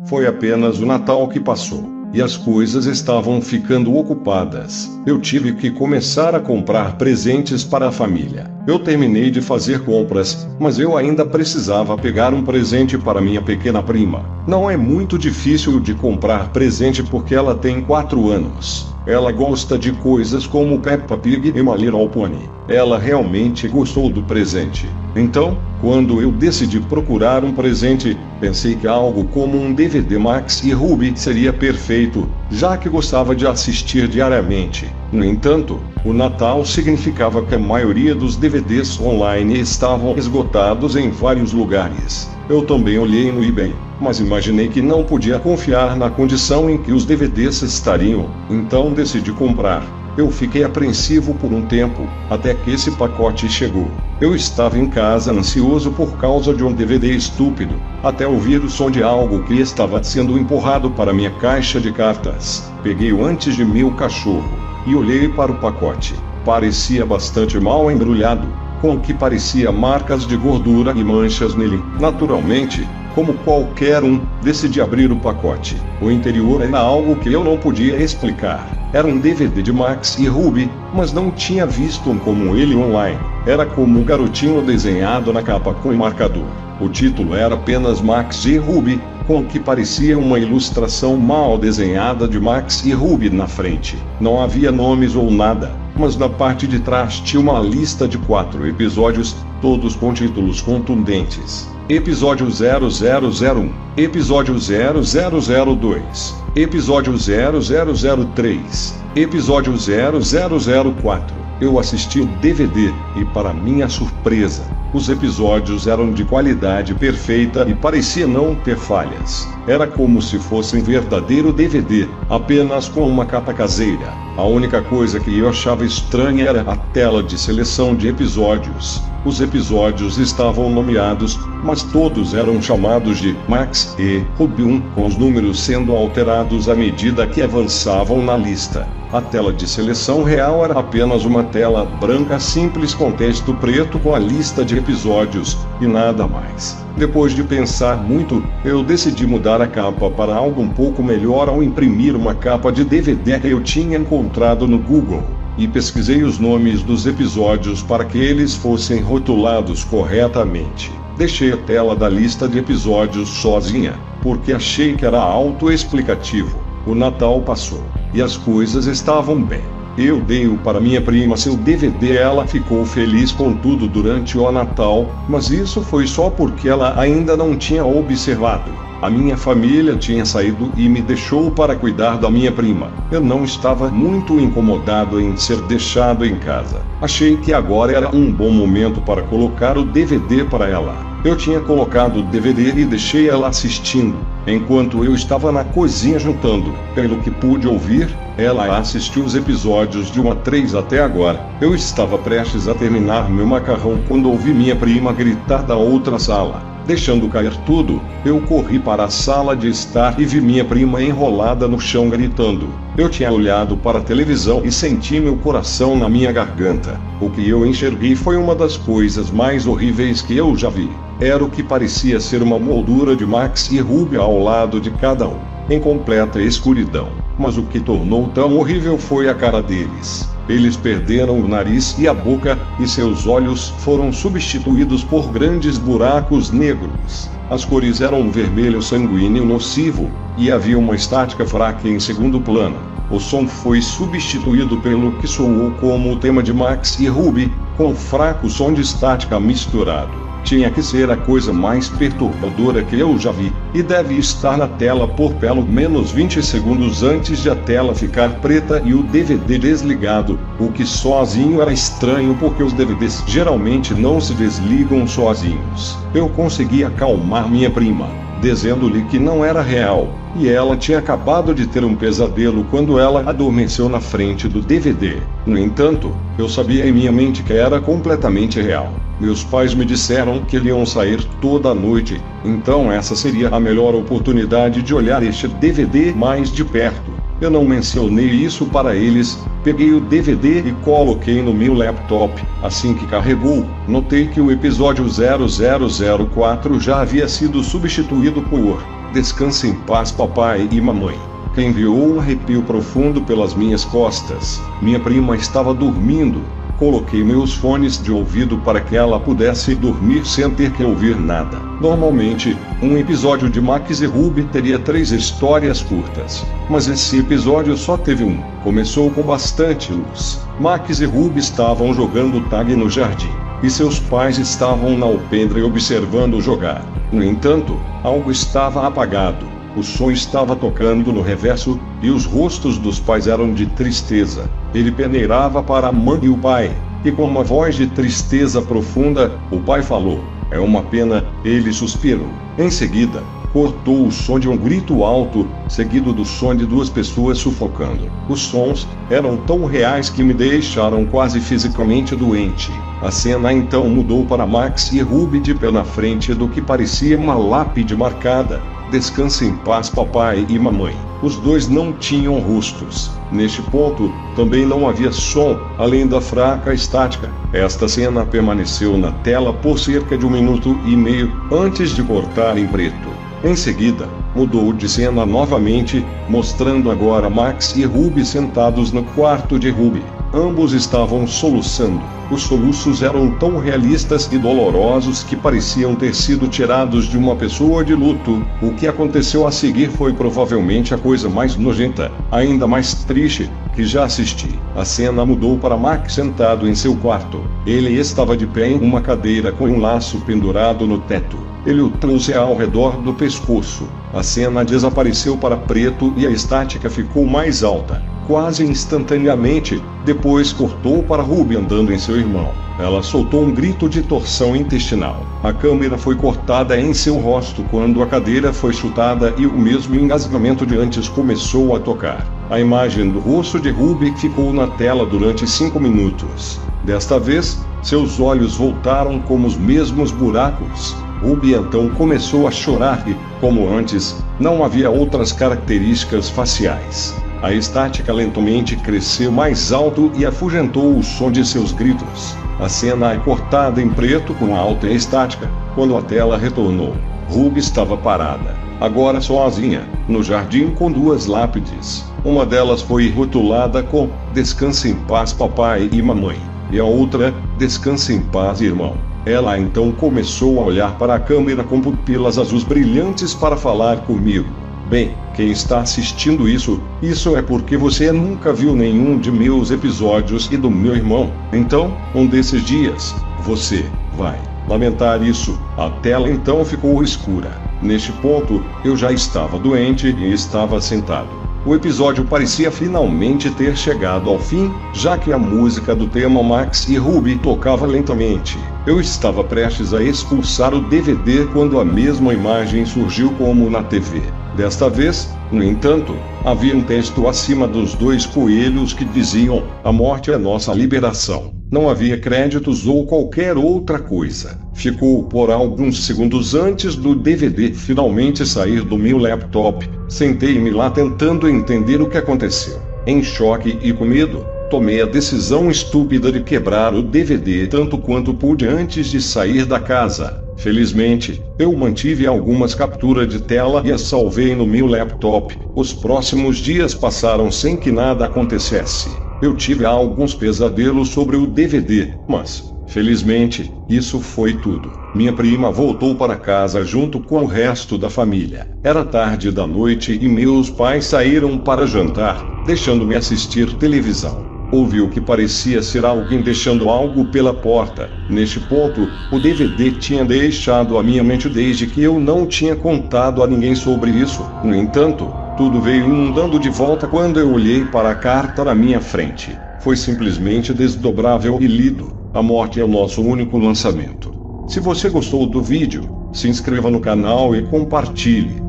Foi apenas o Natal que passou, e as coisas estavam ficando ocupadas. Eu tive que começar a comprar presentes para a família. Eu terminei de fazer compras, mas eu ainda precisava pegar um presente para minha pequena prima. Não é muito difícil de comprar presente porque ela tem 4 anos. Ela gosta de coisas como Peppa Pig e My Little Pony. Ela realmente gostou do presente. Então, quando eu decidi procurar um presente, pensei que algo como um DVD Max e Ruby seria perfeito, já que gostava de assistir diariamente. No entanto, o Natal significava que a maioria dos DVDs online estavam esgotados em vários lugares. Eu também olhei no eBay, mas imaginei que não podia confiar na condição em que os DVDs estariam, então decidi comprar. Eu fiquei apreensivo por um tempo, até que esse pacote chegou. Eu estava em casa ansioso por causa de um DVD estúpido, até ouvir o som de algo que estava sendo empurrado para minha caixa de cartas. Peguei-o antes de meu cachorro, e olhei para o pacote. Parecia bastante mal embrulhado, com o que parecia marcas de gordura e manchas nele. Naturalmente, como qualquer um, decidi abrir o pacote. O interior era algo que eu não podia explicar. Era um DVD de Max e Ruby, mas não tinha visto um como ele online. Era como um garotinho desenhado na capa com um marcador. O título era apenas Max e Ruby, com o que parecia uma ilustração mal desenhada de Max e Ruby na frente. Não havia nomes ou nada, mas na parte de trás tinha uma lista de 4 episódios, todos com títulos contundentes. Episódio 0001, Episódio 0002, Episódio 0003, Episódio 0004. Eu assisti o DVD e, para minha surpresa, os episódios eram de qualidade perfeita e parecia não ter falhas. Era como se fosse um verdadeiro DVD, apenas com uma capa caseira. A única coisa que eu achava estranha era a tela de seleção de episódios. Os episódios estavam nomeados, mas todos eram chamados de Max e Ruby 1, com os números sendo alterados à medida que avançavam na lista. A tela de seleção real era apenas uma tela branca simples com texto preto com a lista de episódios, e nada mais. Depois de pensar muito, eu decidi mudar a capa para algo um pouco melhor ao imprimir uma capa de DVD que eu tinha encontrado no Google, e pesquisei os nomes dos episódios para que eles fossem rotulados corretamente. Deixei a tela da lista de episódios sozinha, porque achei que era autoexplicativo. O Natal passou, e as coisas estavam bem. Eu dei-o para minha prima seu DVD. Ela ficou feliz com tudo durante o Natal, mas isso foi só porque ela ainda não tinha observado. A minha família tinha saído e me deixou para cuidar da minha prima. Eu não estava muito incomodado em ser deixado em casa. Achei que agora era um bom momento para colocar o DVD para ela. Eu tinha colocado o DVD e deixei ela assistindo, enquanto eu estava na cozinha jantando. Pelo que pude ouvir, ela assistiu os episódios de 1 a 3 até agora. Eu estava prestes a terminar meu macarrão quando ouvi minha prima gritar da outra sala. Deixando cair tudo, eu corri para a sala de estar e vi minha prima enrolada no chão gritando. Eu tinha olhado para a televisão e senti meu coração na minha garganta. O que eu enxerguei foi uma das coisas mais horríveis que eu já vi. Era o que parecia ser uma moldura de Max e Ruby ao lado de cada um, em completa escuridão. Mas o que tornou tão horrível foi a cara deles. Eles perderam o nariz e a boca, e seus olhos foram substituídos por grandes buracos negros. As cores eram um vermelho sanguíneo nocivo, e havia uma estática fraca em segundo plano. O som foi substituído pelo que soou como o tema de Max e Ruby, com fraco som de estática misturado. Tinha que ser a coisa mais perturbadora que eu já vi, e deve estar na tela por pelo menos 20 segundos antes de a tela ficar preta e o DVD desligado, o que sozinho era estranho porque os DVDs geralmente não se desligam sozinhos. Eu consegui acalmar minha prima, dizendo-lhe que não era real, e ela tinha acabado de ter um pesadelo quando ela adormeceu na frente do DVD. No entanto, eu sabia em minha mente que era completamente real. Meus pais me disseram que iam sair toda a noite, então essa seria a melhor oportunidade de olhar este DVD mais de perto. Eu não mencionei isso para eles. Peguei o DVD e coloquei no meu laptop. Assim que carregou, notei que o episódio 0004 já havia sido substituído por Descanse em paz, papai e mamãe. Que enviou um arrepio profundo pelas minhas costas. Minha prima estava dormindo. Coloquei meus fones de ouvido para que ela pudesse dormir sem ter que ouvir nada. Normalmente, um episódio de Max e Ruby teria 3 histórias curtas. Mas esse episódio só teve um. Começou com bastante luz. Max e Ruby estavam jogando tag no jardim. E seus pais estavam na alpendre observando jogar. No entanto, algo estava apagado. O som estava tocando no reverso, e os rostos dos pais eram de tristeza. Ele peneirava para a mãe e o pai, e com uma voz de tristeza profunda, o pai falou: "É uma pena", ele suspirou. Em seguida, cortou o som de um grito alto, seguido do som de 2 pessoas sufocando. Os sons eram tão reais que me deixaram quase fisicamente doente. A cena então mudou para Max e Ruby de pé na frente do que parecia uma lápide marcada: "Descanse em paz, papai e mamãe". Os dois não tinham rostos. Neste ponto, também não havia som, além da fraca estática. Esta cena permaneceu na tela por cerca de 1 minuto e meio, antes de cortar em preto. Em seguida, mudou de cena novamente, mostrando agora Max e Ruby sentados no quarto de Ruby. Ambos estavam soluçando. Os soluços eram tão realistas e dolorosos que pareciam ter sido tirados de uma pessoa de luto. O que aconteceu a seguir foi provavelmente a coisa mais nojenta, ainda mais triste, que já assisti. A cena mudou para Max sentado em seu quarto. Ele estava de pé em uma cadeira com um laço pendurado no teto. Ele o trouxe ao redor do pescoço. A cena desapareceu para preto e a estática ficou mais alta. Quase instantaneamente, depois cortou para Ruby andando em seu irmão. Ela soltou um grito de torção intestinal. A câmera foi cortada em seu rosto quando a cadeira foi chutada e o mesmo engasgamento de antes começou a tocar. A imagem do rosto de Ruby ficou na tela durante 5 minutos. Desta vez, seus olhos voltaram como os mesmos buracos. Ruby então começou a chorar e, como antes, não havia outras características faciais. A estática lentamente cresceu mais alto e afugentou o som de seus gritos. A cena é cortada em preto com alta estática. Quando a tela retornou, Ruby estava parada, agora sozinha, no jardim com 2 lápides. Uma delas foi rotulada com "Descanse em paz, papai e mamãe", e a outra, "Descanse em paz, irmão". Ela então começou a olhar para a câmera com pupilas azuis brilhantes para falar comigo. Bem, quem está assistindo isso é porque você nunca viu nenhum de meus episódios e do meu irmão. Então, um desses dias, você vai lamentar isso. A tela então ficou escura. Neste ponto, eu já estava doente e estava sentado. O episódio parecia finalmente ter chegado ao fim, já que a música do tema Max e Ruby tocava lentamente. Eu estava prestes a expulsar o DVD quando a mesma imagem surgiu como na TV. Desta vez, no entanto, havia um texto acima dos 2 coelhos que diziam: "A morte é nossa liberação". Não havia créditos ou qualquer outra coisa. Ficou por alguns segundos antes do DVD finalmente sair do meu laptop. Sentei-me lá tentando entender o que aconteceu. Em choque e com medo, tomei a decisão estúpida de quebrar o DVD tanto quanto pude antes de sair da casa. Felizmente, eu mantive algumas capturas de tela e as salvei no meu laptop. Os próximos dias passaram sem que nada acontecesse. Eu tive alguns pesadelos sobre o DVD, mas, felizmente, isso foi tudo. Minha prima voltou para casa junto com o resto da família. Era tarde da noite e meus pais saíram para jantar, deixando-me assistir televisão. Ouvi o que parecia ser alguém deixando algo pela porta. Neste ponto, o DVD tinha deixado a minha mente desde que eu não tinha contado a ninguém sobre isso. No entanto, tudo veio inundando de volta quando eu olhei para a carta na minha frente. Foi simplesmente desdobrável e lido: "A morte é o nosso único lançamento". Se você gostou do vídeo, se inscreva no canal e compartilhe.